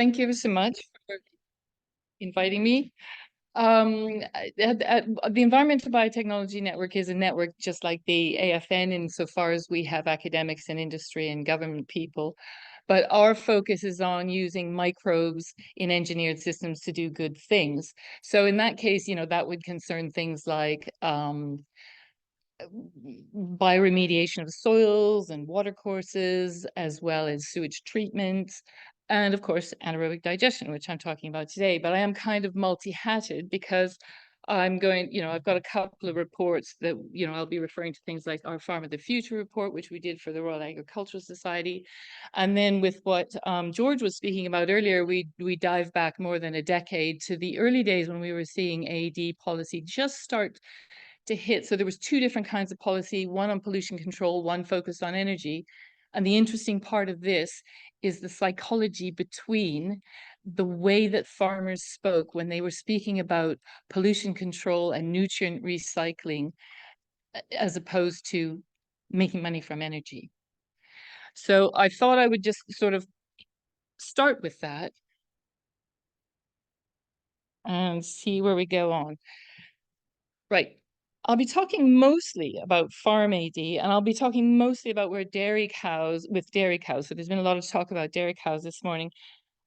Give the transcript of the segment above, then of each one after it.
Thank you so much for inviting me. The Environmental Biotechnology Network is a network just like the AFN insofar as we have academics and industry and government people. But our focus is on using microbes in engineered systems to do good things. So in that case, that would concern things like bioremediation of soils and watercourses, as well as sewage treatment, and of course, anaerobic digestion, which I'm talking about today. But I am kind of multi-hatted because I've got a couple of reports that, I'll be referring to things like our Farm of the Future report, which we did for the Royal Agricultural Society. And then with what George was speaking about earlier, we dive back more than a decade to the early days when we were seeing AD policy just start to hit. So there was two different kinds of policy, one on pollution control, one focused on energy. And the interesting part of this is the psychology between the way that farmers spoke when they were speaking about pollution control and nutrient recycling, as opposed to making money from energy. So I thought I would just sort of start with that and see where we go on. Right. I'll be talking mostly about farm AD, and I'll be talking mostly about where dairy cows. So there's been a lot of talk about dairy cows this morning.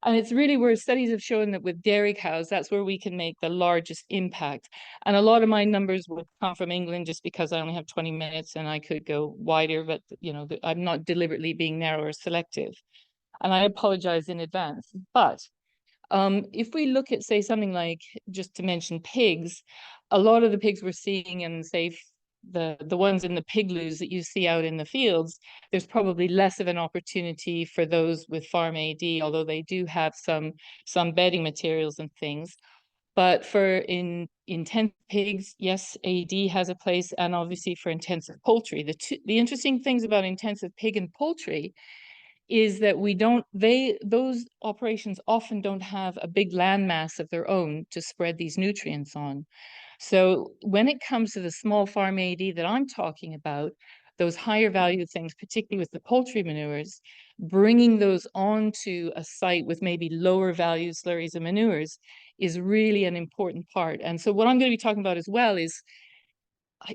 And it's really where studies have shown that with dairy cows, that's where we can make the largest impact. And a lot of my numbers will come from England just because I only have 20 minutes and I could go wider, but I'm not deliberately being narrow or selective. And I apologize in advance. But if we look at, say, something like, just to mention pigs, a lot of the pigs we're seeing in, say, the ones in the pig loos that you see out in the fields, there's probably less of an opportunity for those with farm AD, although they do have some bedding materials and things. But for intensive pigs, yes, AD has a place, and obviously for intensive poultry. The interesting things about intensive pig and poultry is that those operations often don't have a big land mass of their own to spread these nutrients on. So when it comes to the small farm AD that I'm talking about, those higher value things, particularly with the poultry manures, bringing those onto a site with maybe lower value slurries and manures is really an important part. And so what I'm going to be talking about as well is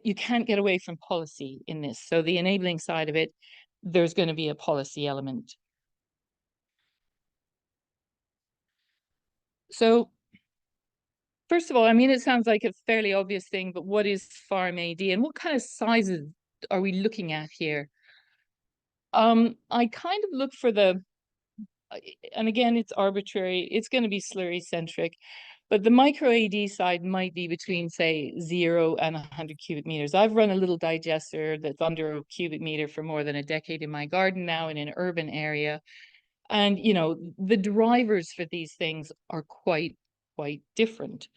you can't get away from policy in this. So the enabling side of it, there's going to be a policy element. So first of all, I mean, it sounds like a fairly obvious thing, but what is farm AD and what kind of sizes are we looking at here? I kind of look for and again, it's arbitrary, it's going to be slurry centric, but the micro AD side might be between, say, 0 and 100 cubic meters. I've run a little digester that's under a cubic meter for more than a decade in my garden now in an urban area. And, the drivers for these things are quite different.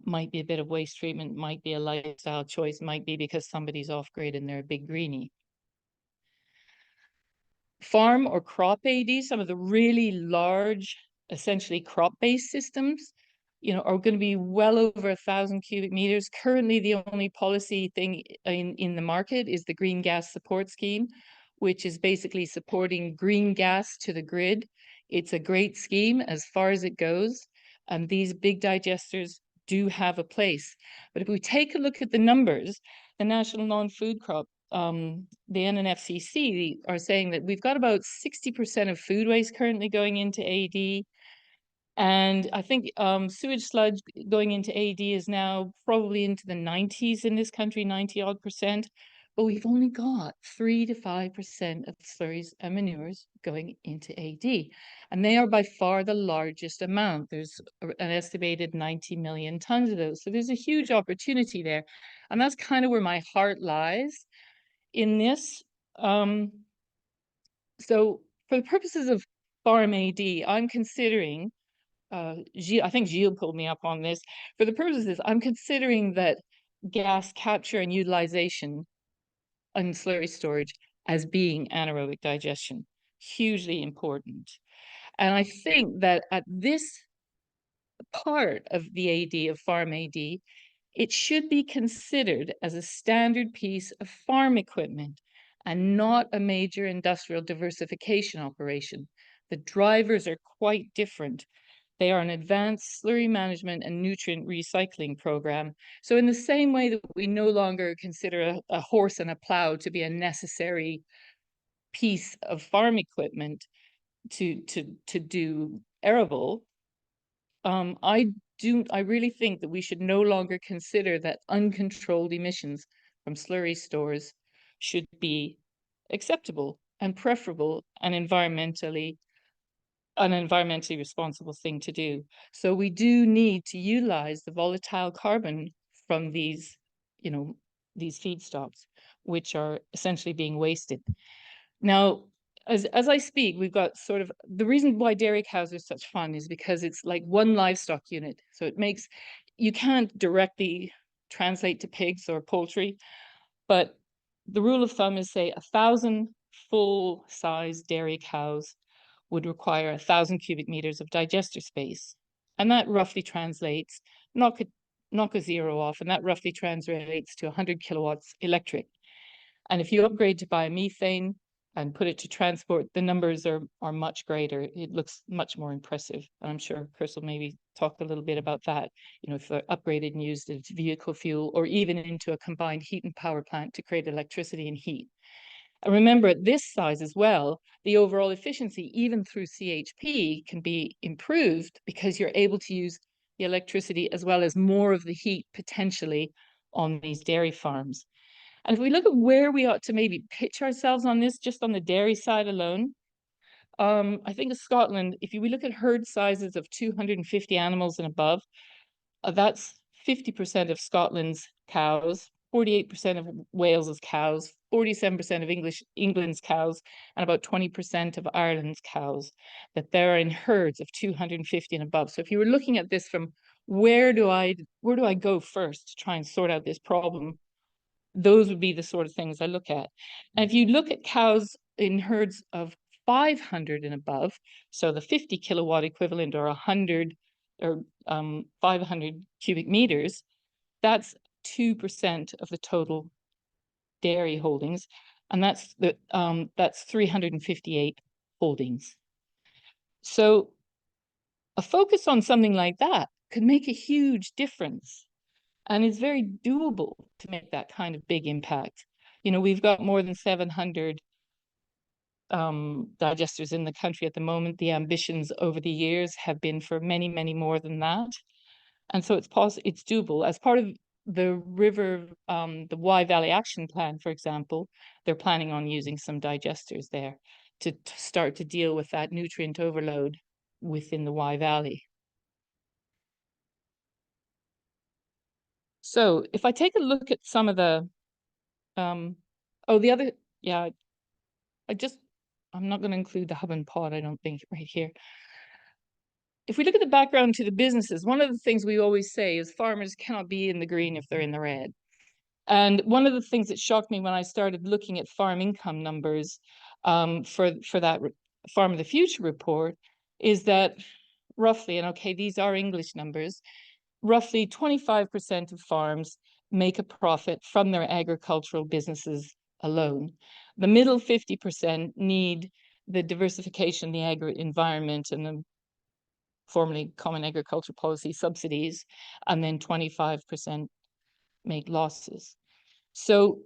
Might be a bit of waste treatment, might be a lifestyle choice, might be because somebody's off grid and they're a big greenie. Farm or crop AD, some of the really large, essentially crop-based systems, are going to be well over 1,000 cubic meters. Currently, the only policy thing in the market is the Green Gas Support Scheme, which is basically supporting green gas to the grid. It's a great scheme as far as it goes, and these big digesters do have a place. But if we take a look at the numbers, the National Non-Food Crop, the NNFCC are saying that we've got about 60% of food waste currently going into AD. And I think sewage sludge going into AD is now probably into the 90s in this country, 90-odd%. But we've only got 3 to 5% of slurries and manures going into AD. And they are by far the largest amount. There's an estimated 90 million tons of those. So there's a huge opportunity there. And that's kind of where my heart lies in this. So for the purposes of farm AD, I'm considering, I think Gilles pulled me up on this. For the purposes, I'm considering that gas capture and utilization and slurry storage as being anaerobic digestion, hugely important. And I think that at this part of the AD, of farm AD, it should be considered as a standard piece of farm equipment and not a major industrial diversification operation. The drivers are quite different. They are an advanced slurry management and nutrient recycling program. So in the same way that we no longer consider a horse and a plow to be a necessary piece of farm equipment to do arable, I really think that we should no longer consider that uncontrolled emissions from slurry stores should be acceptable and preferable and an environmentally responsible thing to do. So we do need to utilize the volatile carbon from these, these feedstocks, which are essentially being wasted. Now, as I speak, we've got sort of the reason why dairy cows are such fun is because it's like one livestock unit. So it makes, you can't directly translate to pigs or poultry, but the rule of thumb is, say, 1,000 full-size dairy cows would require 1,000 cubic meters of digester space. And that roughly translates, knock a zero off, and that roughly translates to 100 kilowatts electric. And if you upgrade to biomethane and put it to transport, the numbers are much greater. It looks much more impressive. And I'm sure Chris will maybe talk a little bit about that, if they're upgraded and used as vehicle fuel or even into a combined heat and power plant to create electricity and heat. And remember, at this size as well, the overall efficiency, even through CHP, can be improved because you're able to use the electricity as well as more of the heat potentially on these dairy farms. And if we look at where we ought to maybe pitch ourselves on this, just on the dairy side alone, I think of Scotland, if we look at herd sizes of 250 animals and above, that's 50% of Scotland's cows, 48% of Wales's cows, 47% of England's cows, and about 20% of Ireland's cows, that they're in herds of 250 and above. So if you were looking at this from where do I go first to try and sort out this problem, those would be the sort of things I look at. And if you look at cows in herds of 500 and above, so the 50 kilowatt equivalent or 100 or 500 cubic meters, that's 2% of the total dairy holdings, and that's 358 holdings. So a focus on something like that could make a huge difference. And it's very doable to make that kind of big impact. We've got more than 700 digesters in the country at the moment. The ambitions over the years have been for many, many more than that. And so it's doable. As part of the Wye Valley Action Plan, for example, they're planning on using some digesters there to start to deal with that nutrient overload within the Wye Valley. So if I take a look at some of the, I'm not going to include the hub and pod, I don't think, right here. If we look at the background to the businesses, one of the things we always say is farmers cannot be in the green if they're in the red. And one of the things that shocked me when I started looking at farm income numbers for that Farm of the Future report is that roughly, and okay, these are English numbers, roughly 25% of farms make a profit from their agricultural businesses alone. The middle 50% need the diversification, the agri-environment, and the formerly Common Agriculture Policy subsidies, and then 25% make losses. So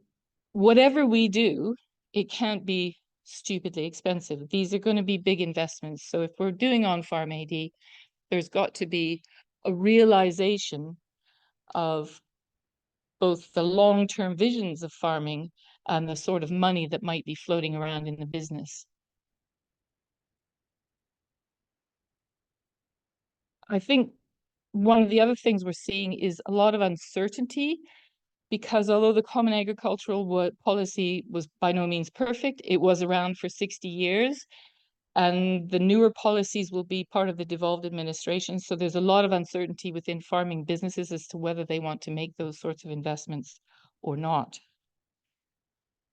whatever we do, it can't be stupidly expensive. These are going to be big investments. So if we're doing on-farm AD, there's got to be a realization of both the long-term visions of farming and the sort of money that might be floating around in the business. I think one of the other things we're seeing is a lot of uncertainty, because although the Common Agricultural Policy was by no means perfect, it was around for 60 years. And the newer policies will be part of the devolved administration. So there's a lot of uncertainty within farming businesses as to whether they want to make those sorts of investments or not.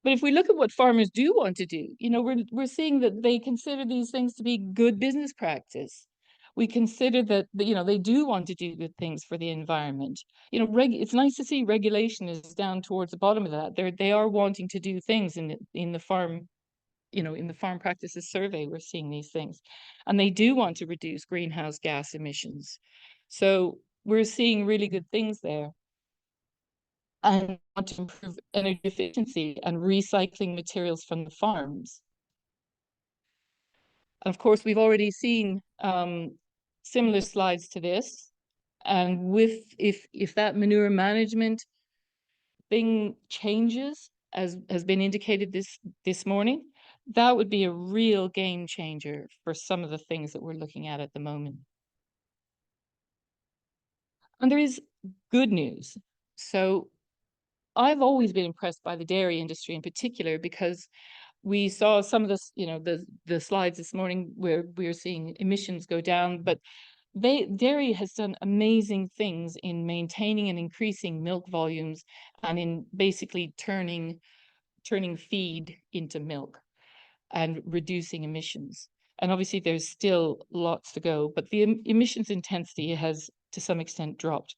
But if we look at what farmers do want to do, we're seeing that they consider these things to be good business practice. We consider that, they do want to do good things for the environment. It's nice to see regulation is down towards the bottom of that. They are wanting to do things in the farm in the farm practices survey, we're seeing these things. And they do want to reduce greenhouse gas emissions. So we're seeing really good things there. And want to improve energy efficiency and recycling materials from the farms. And of course, we've already seen similar slides to this. And if that manure management thing changes, as has been indicated this morning, that would be a real game changer for some of the things that we're looking at the moment. And there is good news. So I've always been impressed by the dairy industry in particular, because we saw some of this, the slides this morning where we're seeing emissions go down, but dairy has done amazing things in maintaining and increasing milk volumes and in basically turning feed into milk and reducing emissions. And obviously there's still lots to go, but the emissions intensity has to some extent dropped.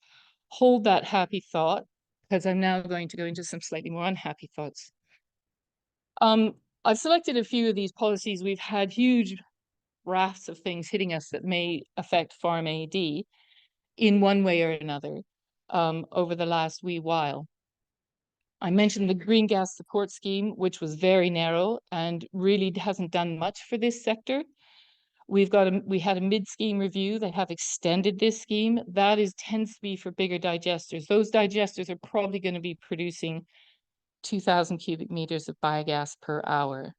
Hold that happy thought, because I'm now going to go into some slightly more unhappy thoughts. I've selected a few of these policies. We've had huge rafts of things hitting us that may affect Farm AD in one way or another over the last wee while. I mentioned the Green Gas Support Scheme, which was very narrow and really hasn't done much for this sector. We had a mid-scheme review. They have extended this scheme. That tends to be for bigger digesters. Those digesters are probably going to be producing 2,000 cubic meters of biogas per hour.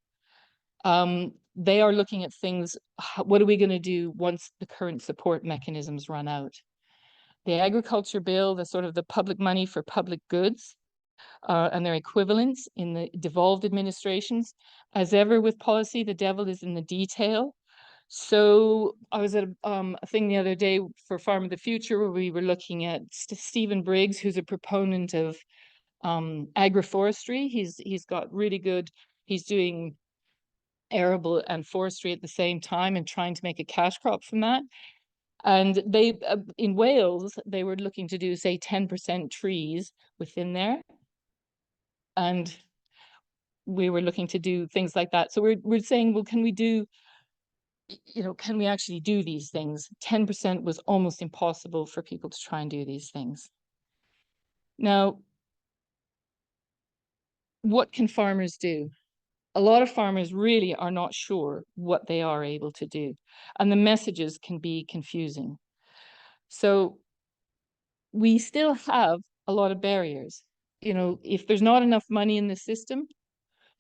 They are looking at things, what are we going to do once the current support mechanisms run out? The agriculture bill, the public money for public goods, and their equivalents in the devolved administrations. As ever with policy, the devil is in the detail. So I was at a thing the other day for Farm of the Future where we were looking at Stephen Briggs, who's a proponent of agroforestry. He's got really good, he's doing arable and forestry at the same time and trying to make a cash crop from that. And they, in Wales, they were looking to do, say, 10% trees within there. And we were looking to do things like that. So we're saying, well, can we do, can we actually do these things? 10% was almost impossible for people to try and do these things. Now, what can farmers do? A lot of farmers really are not sure what they are able to do, and the messages can be confusing. So we still have a lot of barriers. If there's not enough money in the system,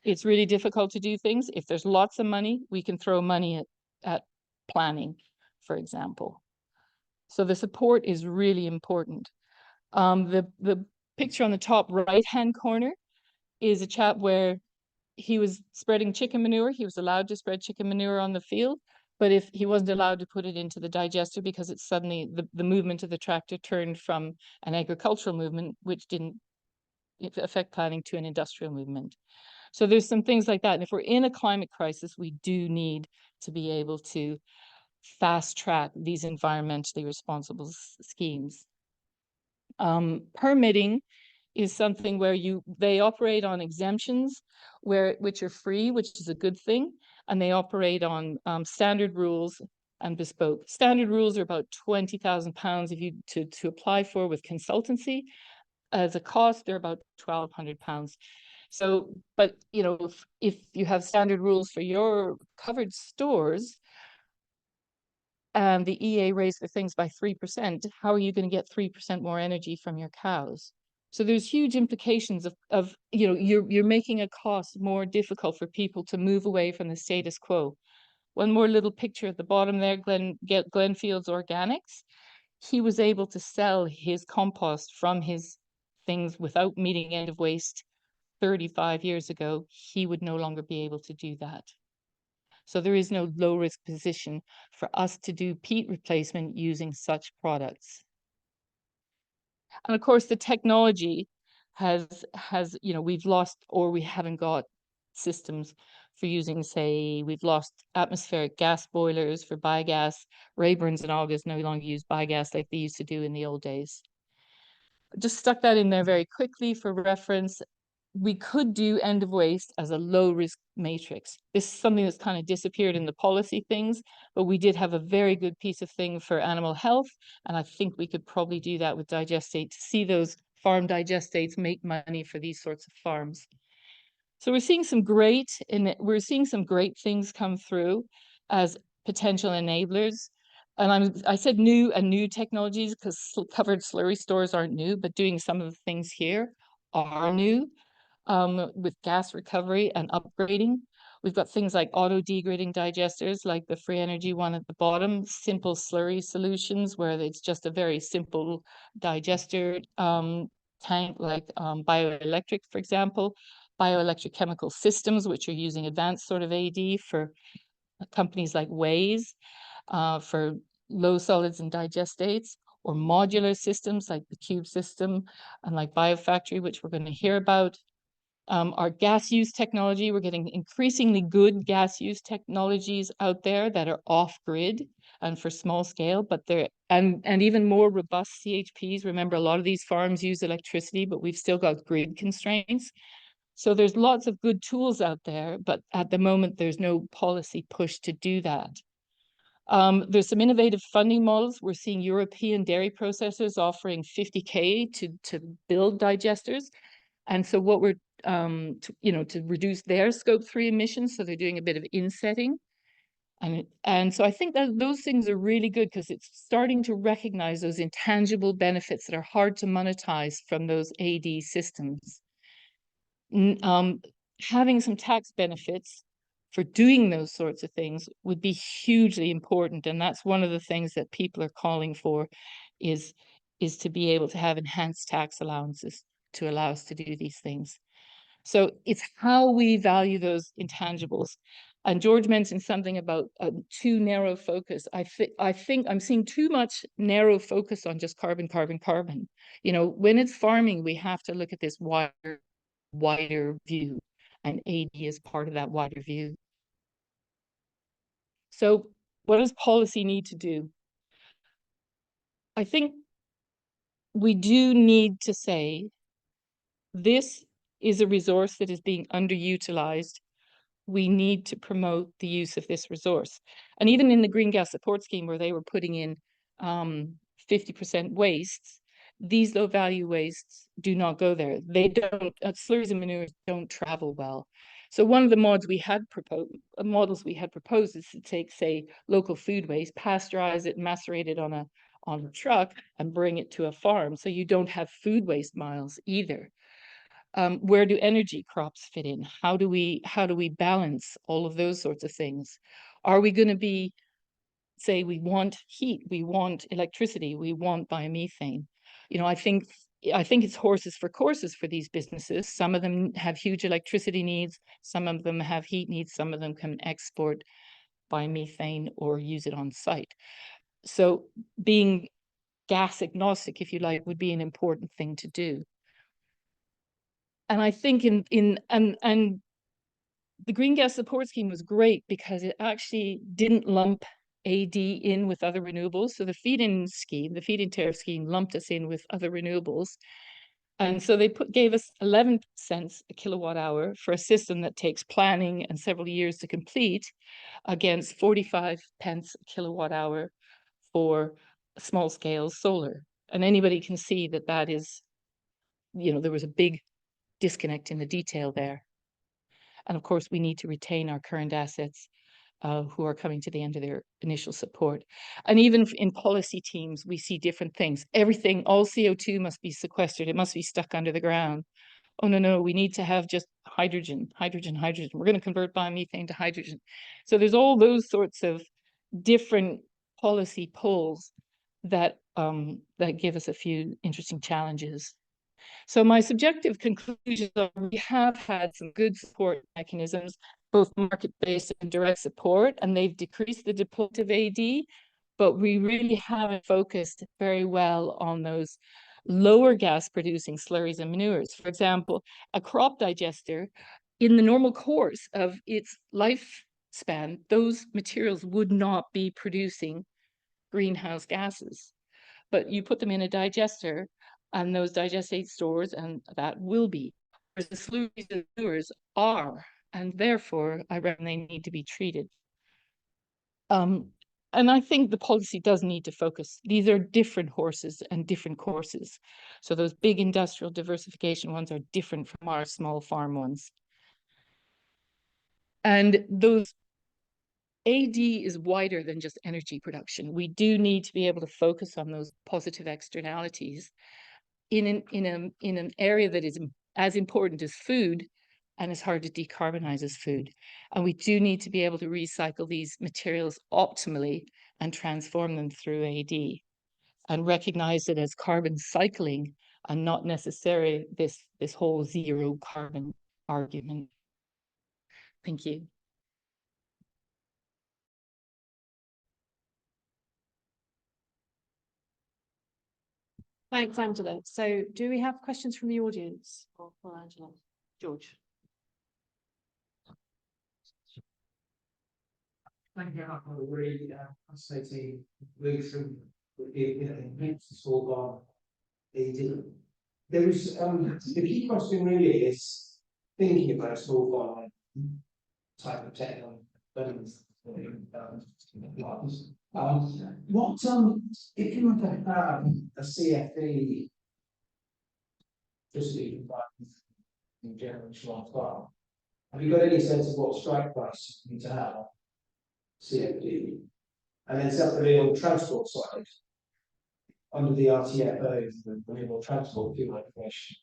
it's really difficult to do things. If there's lots of money, we can throw money at planning, for example. So the support is really important. The picture on the top right-hand corner is a chap where he was spreading chicken manure. He was allowed to spread chicken manure on the field, but if he wasn't allowed to put it into the digester because it's suddenly the movement of the tractor turned from an agricultural movement, which didn't affect planning, to an industrial movement. So there's some things like that. And if we're in a climate crisis, we do need to be able to fast track these environmentally responsible schemes. Permitting is something where they operate on exemptions which are free, which is a good thing, and they operate on standard rules and bespoke. Standard rules are about £20,000 if you to apply for with consultancy. As a cost, they're about £1,200. So, but if you have standard rules for your covered stores, and the EA raised the things by 3%, how are you going to get 3% more energy from your cows? So there's huge implications of you're making a cost more difficult for people to move away from the status quo. One more little picture at the bottom there, Glenfield's Organics. He was able to sell his compost from his things without meeting end of waste 35 years ago. He would no longer be able to do that. So there is no low risk position for us to do peat replacement using such products. And of course, the technology has we've lost, or we haven't got systems for using, say, we've lost atmospheric gas boilers for biogas. Rayburn's and August no longer use biogas like they used to do in the old days. Just stuck that in there very quickly for reference. we could do end of waste as a low risk matrix. This is something that's kind of disappeared in the policy things, but we did have a very good piece of thing for animal health. And I think we could probably do that with digestate to see those farm digestates make money for these sorts of farms. So we're seeing some great things come through as potential enablers. And I said new technologies because covered slurry stores aren't new, but doing some of the things here are new. With gas recovery and upgrading. We've got things like auto-degrading digesters, like the free energy one at the bottom, simple slurry solutions where it's just a very simple digester tank, like bioelectric, for example, bioelectric chemical systems, which are using advanced sort of AD for companies like Waze, for low solids and digestates, or modular systems like the Cube system and like Biofactory, which we're going to hear about. Our gas use technology, we're getting increasingly good gas use technologies out there that are off grid and for small scale, but they're and even more robust CHPs. Remember, a lot of these farms use electricity, but we've still got grid constraints. So there's lots of good tools out there, but at the moment, there's no policy push to do that. There's some innovative funding models. We're seeing European dairy processors offering 50K to build digesters. And so what we're, to reduce their scope 3 emissions. So they're doing a bit of insetting. And so I think that those things are really good because it's starting to recognize those intangible benefits that are hard to monetize from those AD systems. Having some tax benefits for doing those sorts of things would be hugely important. And that's one of the things that people are calling for is to be able to have enhanced tax allowances to allow us to do these things. So it's how we value those intangibles. And George mentioned something about too narrow focus. I think I'm seeing too much narrow focus on just carbon, carbon, carbon. When it's farming, we have to look at this wider view, and AD is part of that wider view. So what does policy need to do? I think we do need to say this is a resource that is being underutilized. We need to promote the use of this resource. And even in the green gas support scheme where they were putting in 50% wastes, these low value wastes do not go there. They don't, slurries and manures don't travel well. So one of the models we had proposed is to take, say, local food waste, pasteurize it, macerate it on a truck and bring it to a farm. So you don't have food waste miles either. Where do energy crops fit in? How do we balance all of those sorts of things? Are we going to be, say, we want heat, we want electricity, we want biomethane? I think it's horses for courses for these businesses. Some of them have huge electricity needs, some of them have heat needs, some of them can export biomethane or use it on site. So being gas agnostic, if you like, would be an important thing to do. And I think and the green gas support scheme was great because it actually didn't lump AD in with other renewables. So the feed-in tariff scheme lumped us in with other renewables. And so they gave us 11 cents a kilowatt hour for a system that takes planning and several years to complete, against 45 pence a kilowatt hour for small scale solar. And anybody can see that is, there was a big disconnect in the detail there. And of course, we need to retain our current assets who are coming to the end of their initial support. And even in policy teams, we see different things. All CO2 must be sequestered. It must be stuck under the ground. Oh, no, we need to have just hydrogen. We're going to convert biomethane to hydrogen. So there's all those sorts of different policy pulls that give us a few interesting challenges. So my subjective conclusions are we have had some good support mechanisms, both market-based and direct support, and they've decreased the deployment of AD, but we really haven't focused very well on those lower gas producing slurries and manures. For example, a crop digester, in the normal course of its lifespan, those materials would not be producing greenhouse gases. But you put them in a digester and those digestate stores, and that will be. the sluices and sewers are, and therefore I reckon they need to be treated. And I think the policy does need to focus. These are different horses and different courses. So those big industrial diversification ones are different from our small farm ones. And those AD is wider than just energy production. We do need to be able to focus on those positive externalities in an area that is as important as food and as hard to decarbonize as food. And we do need to be able to recycle these materials optimally and transform them through AD and recognize it as carbon cycling and not necessarily this whole zero carbon argument. Thank you. Thanks, Angela. So do we have questions from the audience for Angela? George. Thank you for a really fascinating move through the small bar AD. There was the key question really is thinking about small bar type of technology. What if you were to have a CFD just in general small bar, have you got any sense of what strike price you need to have CFD? And then separately on the transport side, under the RTFO, the renewable transport fuel information,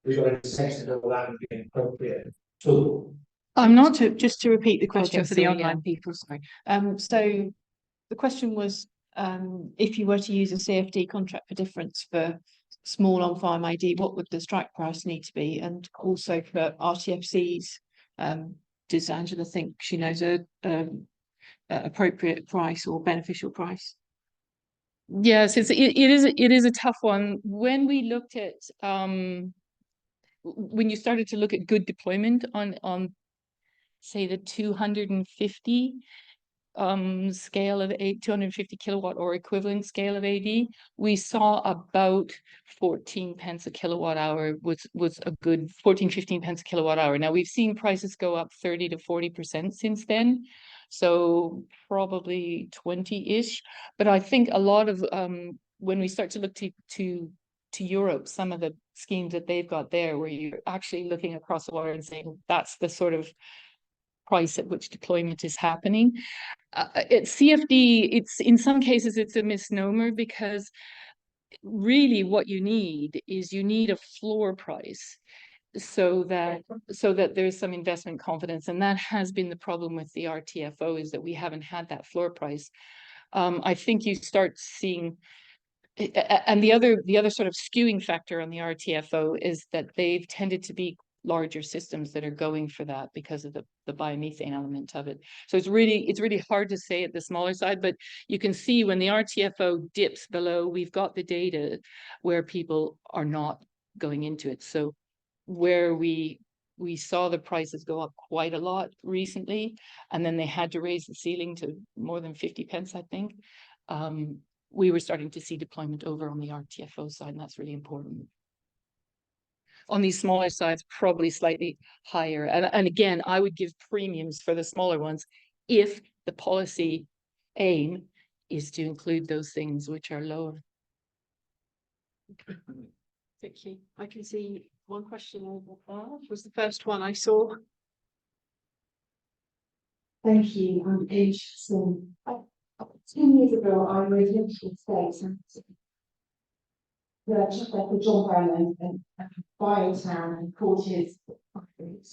we've got a sense that that would be an appropriate tool. I'm not just to repeat the question Oh, for the sorry, online people, sorry. So the question was, if you were to use a CFD contract for difference for small on-farm ID, what would the strike price need to be? And also for RTFCs, does Angela think she knows a appropriate price or beneficial price? Yes, it is a tough one. When we looked at when you started to look at good deployment on say the 250 scale of 250 kilowatt or equivalent scale of AD, we saw about 14 pence a kilowatt hour was a good 15 pence a kilowatt hour. Now we've seen prices go up 30 to 40% since then, so probably 20-ish. But I think a lot of when we start to look to Europe, some of the schemes that they've got there, where you're actually looking across the water and saying that's the sort of price at which deployment is happening. At CFD, it's in some cases it's a misnomer, because really what you need is a floor price so that there's some investment confidence, and that has been the problem with the RTFO, is that we haven't had that floor price. I think you start seeing, and the other sort of skewing factor on the RTFO is that they've tended to be larger systems that are going for that because of the biomethane element of it. So it's really hard to say at the smaller side, but you can see when the RTFO dips below, we've got the data where people are not going into it. So where we saw the prices go up quite a lot recently, and then they had to raise the ceiling to more than 50 pence, I think. We were starting to see deployment over on the RTFO side, and that's really important. On these smaller sides, probably slightly higher. And again, I would give premiums for the smaller ones if the policy aim is to include those things which are lower. Vicky, I can see one question over there. Was the first one I saw. Thank you. I'm interested. 10 years ago, I was in the States and just like the John Brown and Bywater and Fugitive,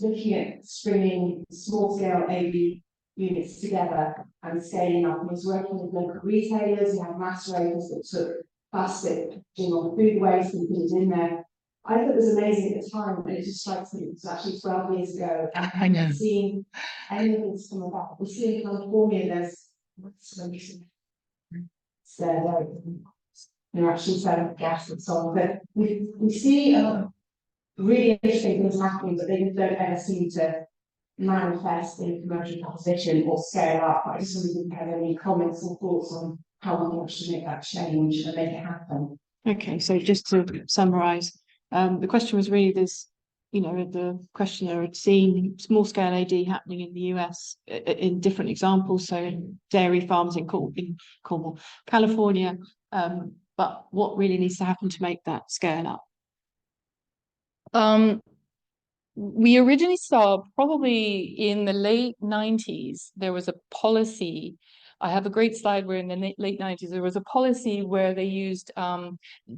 looking at stringing small scale AV units together and scaling up. And was working with local retailers who had macerators that took plastic packaging or food waste and put it in there. I thought it was amazing at the time, and it just strikes me it was actually 12 years ago. And I know. Seeing anything come about, we see in California there's they're actually selling gas and so on. But we see really interesting things happening, but they don't ever seem to manifest in commercial proposition or scale up. I just wonder if you have any comments or thoughts on how we can actually make that change and make it happen. Okay, so just to summarise, the question was really you know, the questionnaire had seen small scale AD happening in the US in different examples, so in dairy farms in Cornwall, California. But what really needs to happen to make that scale up? We originally saw, probably in the late 90s, there was a policy. I have a great slide where in the late 90s, there was a policy where they used,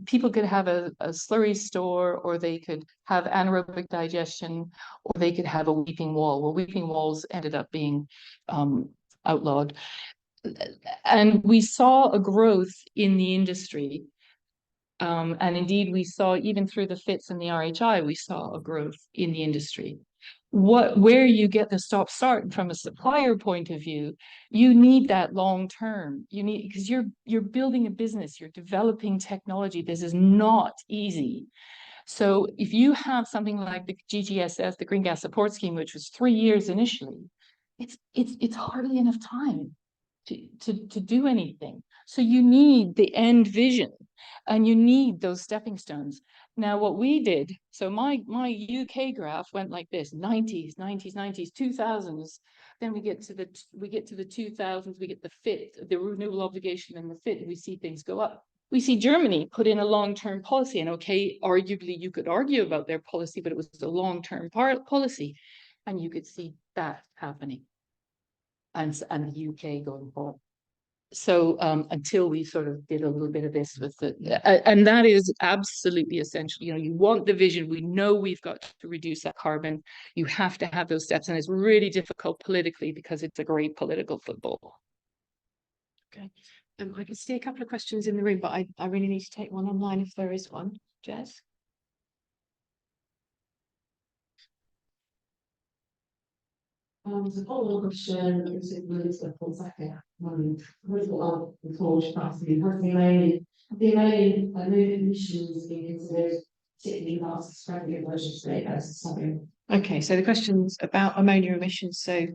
people could have a slurry store, or they could have anaerobic digestion, or they could have a weeping wall. Well, weeping walls ended up being outlawed. And we saw a growth in the industry. And indeed, we saw, even through the FITs and the RHI, we saw a growth in the industry. Where you get the stop-start from a supplier point of view, you need that long term. You need, because you're building a business, you're developing technology. This is not easy. So if you have something like the GGSS, the Green Gas Support Scheme, which was 3 years initially, it's hardly enough time to do anything. So you need the end vision, and you need those stepping stones. Now, what we did, so my UK graph went like this: 90s, 2000s. Then we get to the 2000s, we get the FIT, the renewable obligation, and the FIT, and we see things go up. We see Germany put in a long-term policy, and okay, arguably you could argue about their policy, but it was a long-term policy, and you could see that happening, and the UK going forward. So until we sort of did a little bit of this with the, and that is absolutely essential. You know, you want the vision. We know we've got to reduce that carbon. You have to have those steps, and it's really difficult politically because it's a great political football. Okay. I can see a couple of questions in the room, but I really need to take one online if there is one. Jez? The follow-up question is related to Fonseca. First of all, the torch capacity has the remaining emissions being considered, particularly last spreading version today versus something. Okay, so the question's about ammonia emissions. So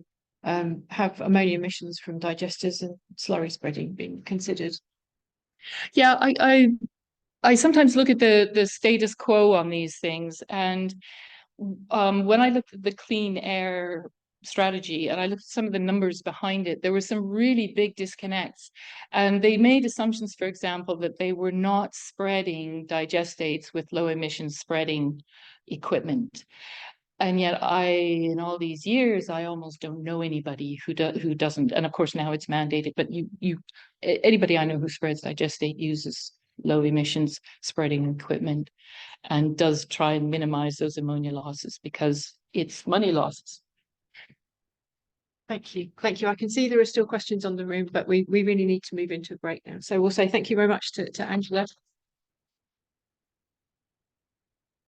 have ammonia emissions from digesters and slurry spreading been considered? Yeah, I sometimes look at the status quo on these things, and when I looked at the clean air strategy and I looked at some of the numbers behind it, there were some really big disconnects. And they made assumptions, for example, that they were not spreading digestates with low emission spreading equipment. And yet in all these years, I almost don't know anybody who doesn't. And of course, now it's mandated, but anybody I know who spreads digestate uses low emissions spreading equipment and does try and minimize those ammonia losses because it's money losses. Thank you. Thank you. I can see there are still questions on the room, but we really need to move into a break now. So we'll say thank you very much to Angela